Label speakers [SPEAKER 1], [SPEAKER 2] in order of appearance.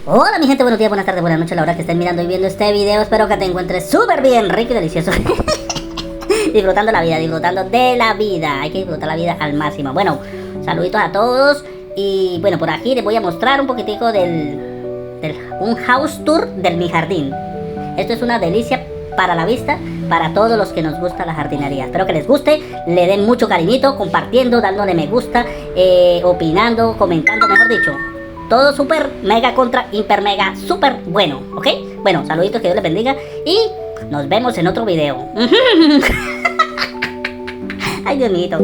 [SPEAKER 1] Hola mi gente, buenos días, buenas tardes, buenas noches, a la hora que estén mirando y viendo este video. Espero que te encuentres súper bien, rico y delicioso. Disfrutando la vida, disfrutando de la vida. Hay que disfrutar la vida al máximo. Bueno, saluditos a todos. Y bueno, por aquí les voy a mostrar un poquitico un house tour del mi jardín. Esto es una delicia para la vista, para todos los que nos gusta la jardinería. Espero que les guste, le den mucho cariñito, compartiendo, dándole me gusta, opinando, comentando, mejor dicho. Todo súper, mega, contra, hiper, mega, súper bueno, ¿ok? Bueno, saluditos, que Dios les bendiga y nos vemos en otro video. Ay, Dios mío.